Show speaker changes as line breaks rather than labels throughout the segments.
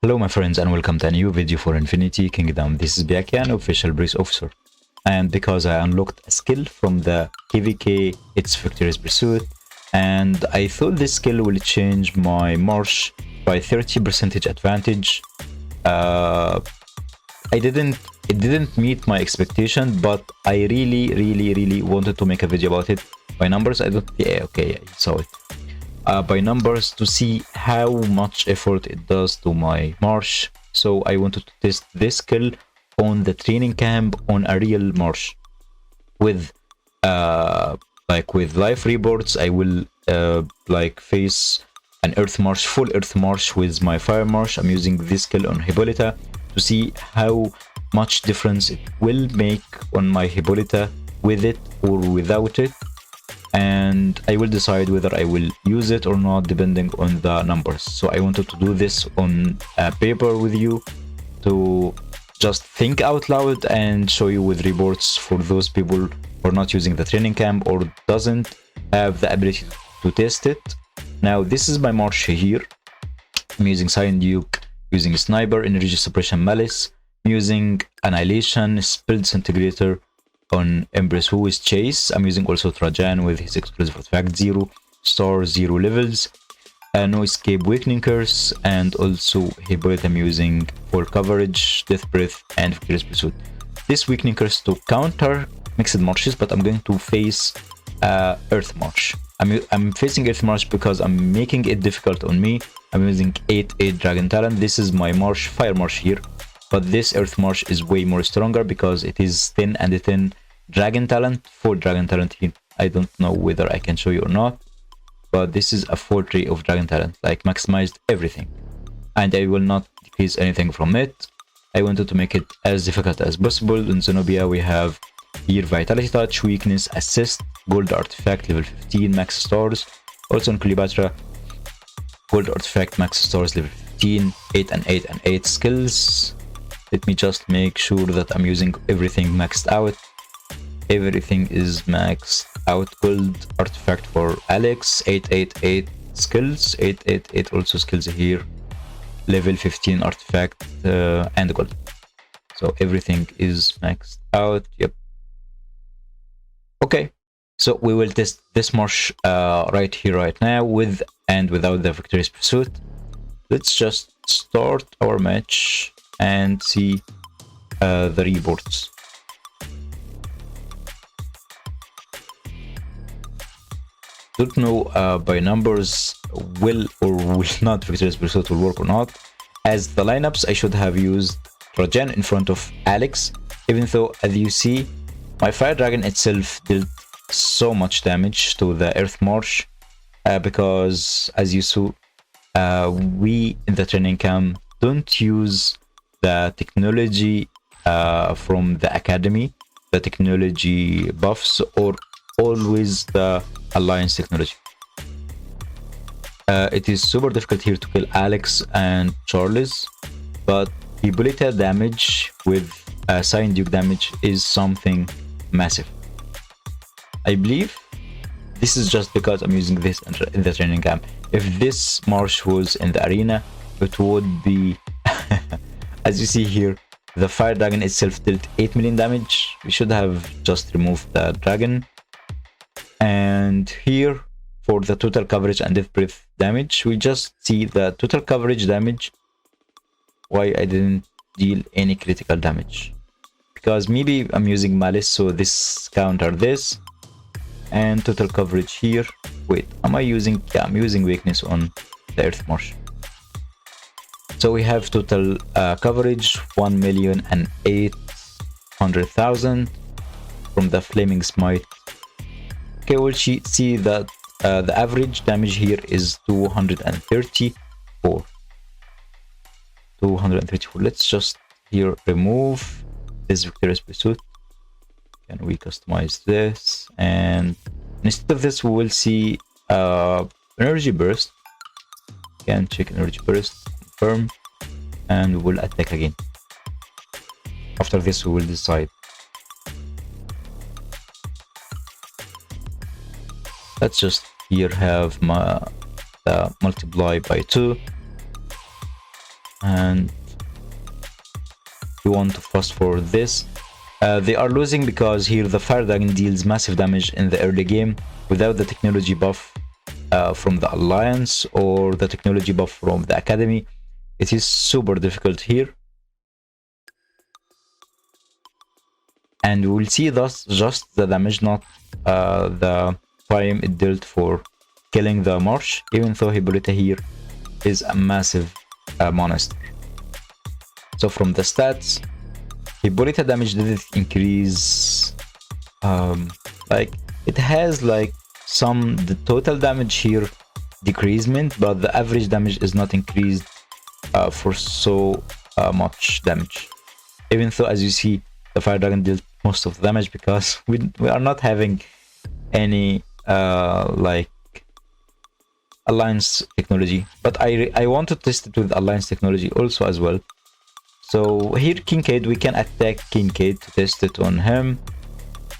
Hello my friends and welcome to a new video for Infinity Kingdom. This is Pyakia, an official Breeze officer. And because I unlocked a skill from the KVK, it's Victorious Pursuit. And I thought this skill will change my march by 30% advantage. It didn't meet my expectation, but I really wanted to make a video about it. By numbers, I don't, yeah, okay, yeah, you saw it. By numbers to see how much effort it does to my march. So I wanted to test this skill on the training camp on a real march with with live reports. I will face an earth march, full earth march with my fire march. I'm using this skill on Hippolyta to see how much difference it will make on my Hippolyta with it or without it, and I will decide whether I will use it or not depending on the numbers. So I wanted to do this on paper with you to just think out loud and show you with reports for those people who are not using the training camp or doesn't have the ability to test it. Now this is my march here. I'm using Silent Duke, using Sniper, Energy Suppression, Malice. I'm using Annihilation, Spilled Disintegrator on Empress, who is Chase. I'm using also Trajan with his explosive artifact 0 star 0 levels, no escape, weakening curse, and also Hippolyta. I'm using full coverage, death breath, and victorious pursuit. This weakening curse to counter mixed marches, but I'm going to face earth march. I'm facing earth march because I'm making it difficult on me. I'm using 8 dragon talent. This is my march, fire march here. But this earth march is way more stronger because it is 10 and 10 dragon talent, 4 dragon talent here. I don't know whether I can show you or not, but this is a 4 tree of dragon talent, like maximized everything. And I will not decrease anything from it. I wanted to make it as difficult as possible. In Zenobia we have here Vitality Touch, Weakness, Assist, Gold Artifact, level 15, max stars. Also in Cleopatra, Gold Artifact, max stars, level 15, 8 and 8 and 8 skills. Let me just make sure that I'm using everything maxed out. Everything is maxed out. Gold artifact for Alex, 888 skills, 888 also skills here. Level 15 artifact and gold. So everything is maxed out. Yep. Okay. So we will test this march right here, right now, with and without the Victorious Pursuit. Let's just start our match and see the reports. Don't know by numbers will or will not Victorious Pursuit will work or not. As the lineups, I should have used Trajan in front of Alex, even though, as you see, my Fire Dragon itself dealt so much damage to the Earth March because, as you saw, we in the training camp don't use the technology from the academy, the technology buffs, or always the alliance technology. It is super difficult here to kill Alex and Charles, but Hippolyta damage with Silent Duke damage is something massive. I believe this is just because I'm using this in the training camp. If this march was in the arena, it would be as you see here, the fire dragon itself dealt 8 million damage. We should have just removed the dragon. And here, for the total coverage and death breath damage, we just see the total coverage damage. Why I didn't deal any critical damage? Because maybe I'm using Malice, so this counter this. And total coverage here. Wait, am I using? Yeah, I'm using weakness on the Earth March. So we have total coverage 1,008,000 from the Flaming Smite. Okay, we'll see that the average damage here is 234. 234. Let's just here remove this Victorious Pursuit. Can we customize this? And instead of this, we will see Energy Burst. Can check Energy Burst. Confirm, and we will attack again. After this we will decide. Let's just here have my multiply by 2 and we want to fast forward this. They are losing because here the Fire Dragon deals massive damage in the early game without the technology buff from the Alliance or the technology buff from the Academy. It is super difficult here. And we will see thus just the damage, not the time it dealt for killing the Marsh, even though Hippolyta here is a massive monster. So from the stats, Hippolyta damage didn't increase. Like it has like the total damage here decreasement, but the average damage is not increased for so much damage. Even though, as you see, the Fire Dragon dealt most of the damage because we are not having any like Alliance technology. But I want to test it with Alliance technology also as well. So here Kincaid, we can attack Kincaid to test it on him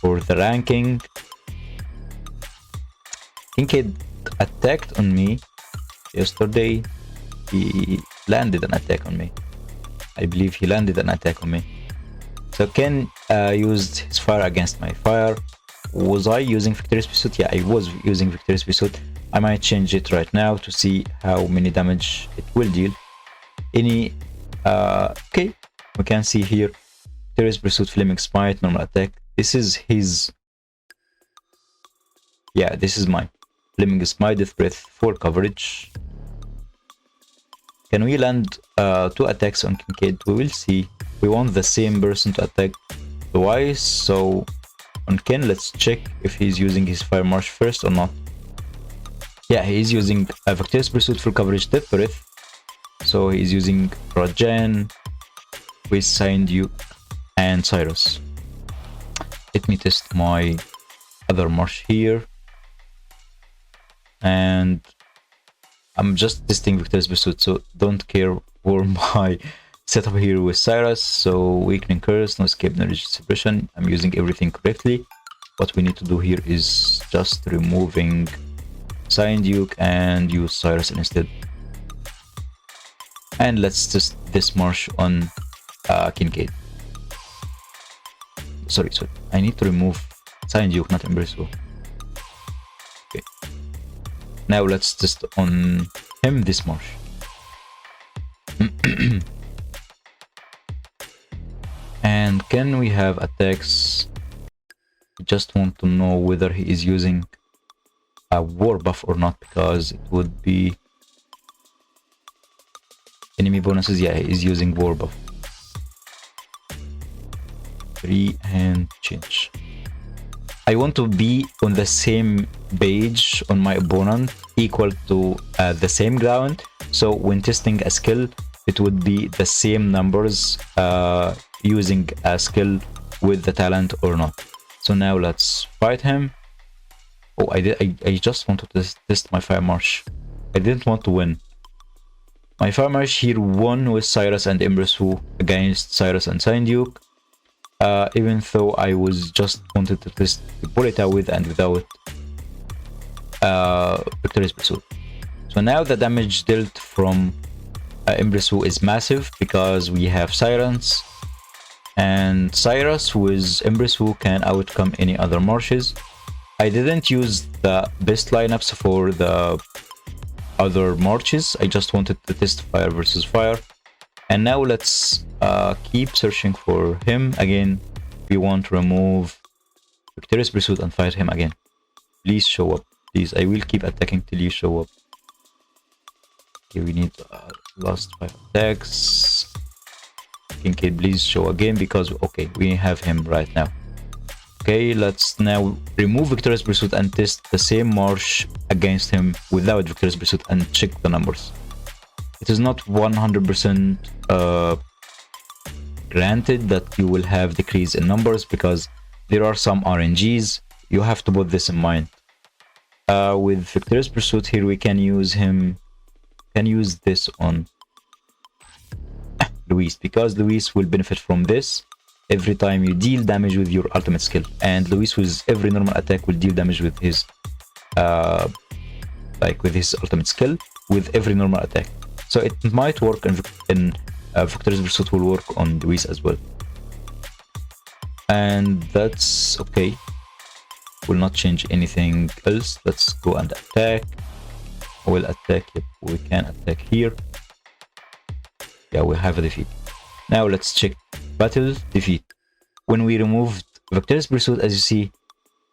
for the ranking. Kincaid attacked on me yesterday. He landed an attack on me. I believe he landed an attack on me. So Ken used his fire against my fire. Was I using Victorious Pursuit? Yeah, I was using Victorious Pursuit. I might change it right now to see how many damage it will deal. Okay, we can see here Victorious Pursuit, Flaming Smite, normal attack. This is his. Yeah, this is mine. Flaming Smite, Death Breath, 4 coverage. Can we land 2 attacks on Kincaid? We will see. We want the same person to attack twice. So on Ken, let's check if he's using his Fire Marsh first or not. Yeah, he's using Victorious Pursuit, full coverage, Death Breath. So he's using Rajan with Duke and Cyrus. Let me test my other Marsh here. And I'm just testing Victorious Pursuit, so don't care for my setup here with Cyrus. So Weakening Curse, no escape, no energy suppression. I'm using everything correctly. What we need to do here is just removing Duke and use Cyrus instead. And let's test this Marsh on Kincaid. Sorry. I need to remove Duke, not Embrace. Okay. Now let's test on him this Marsh. And can we have attacks? Just want to know whether he is using a war buff or not, because it would be enemy bonuses. Yeah, he is using war buff. 3 and change. I want to be on the same page on my opponent, equal to the same ground. So when testing a skill, it would be the same numbers using a skill with the talent or not. So now let's fight him. Oh, I just wanted to test my Fire Marsh. I didn't want to win. My Fire Marsh here won with Cyrus and Embrace against Cyrus and Duke. Even though I was just wanted to test Hippolyta with and without Victorious Pursuit. So now the damage dealt from Embrace is massive because we have Sirens, and Cyrus with Embrace can outcome any other Marshes. I didn't use the best lineups for the other Marches. I just wanted to test fire versus fire. And now let's keep searching for him again. We want to remove Victorious Pursuit and fight him again. Please show up. Please, I will keep attacking till you show up. Okay, we need last 5 attacks. Kincaid, please show again, because okay, we have him right now. Okay, let's now remove Victorious Pursuit and test the same Marsh against him without Victorious Pursuit and check the numbers. It is not 100% granted that you will have decrease in numbers, because there are some RNGs. You have to put this in mind. With Victorious Pursuit here, we can use this on Luis, because Luis will benefit from this every time you deal damage with your ultimate skill, and Luis with every normal attack will deal damage with his with his ultimate skill with every normal attack. So it might work in Victorious Pursuit will work on Luis as well. And that's okay. Will not change anything else. Let's go and attack. We'll attack. Yep, we can attack here. Yeah, we have a defeat. Now let's check battle defeat. When we removed Victorious Pursuit, as you see,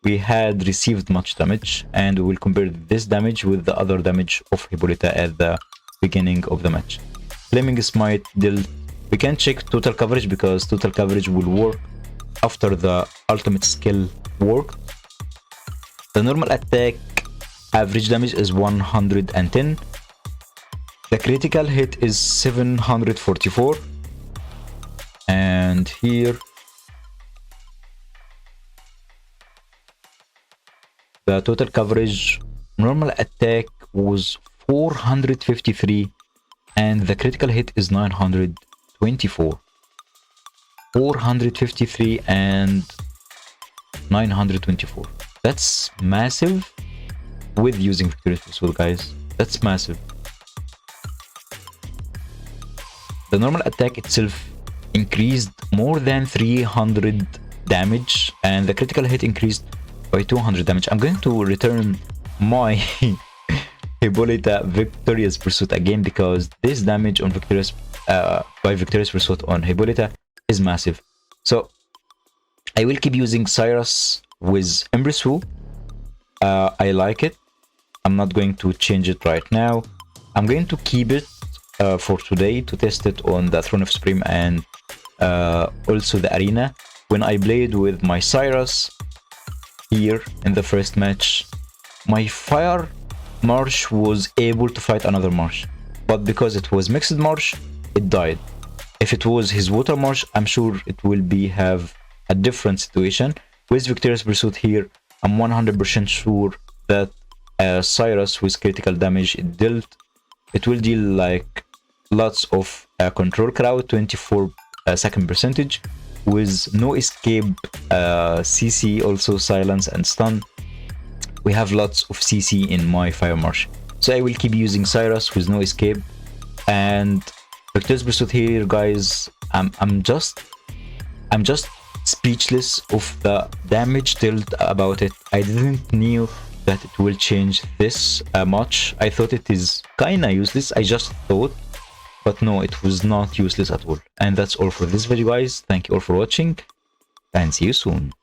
we had received much damage, and we will compare this damage with the other damage of Hippolyta at the beginning of the match. Flaming Smite dealt. We can check total coverage because total coverage will work after the ultimate skill worked. The normal attack average damage is 110. The critical hit is 744. And here the total coverage normal attack was 453 and the critical hit is 924. 453 and 924. That's massive with using Victorious Pursuit, guys. That's massive. The normal attack itself increased more than 300 damage and the critical hit increased by 200 damage. I'm going to return my Hippolyta Victorious Pursuit again because this damage on by Victorious Pursuit on Hippolyta is massive. So I will keep using Cyrus with Empress Wu. I like it. I'm not going to change it right now. I'm going to keep it for today to test it on the Throne of Supreme and also the arena. When I played with my Cyrus here in the first match, my Fire Marsh was able to fight another Marsh, but because it was mixed Marsh, it died. If it was his Water Marsh, I'm sure it will have a different situation. With Victorious Pursuit here, I'm 100% sure that Cyrus with critical damage it will deal like lots of control crowd, 24 second percentage with no escape, CC, also silence and stun. We have lots of CC in my Fire Marsh, so I will keep using Cyrus with no escape. And Victorious Pursuit here, guys, I'm just speechless of the damage dealt about it. I didn't knew that it will change this much. I thought it is kinda useless. I just thought, but no, it was not useless at all. And that's all for this video, guys. Thank you all for watching and see you soon.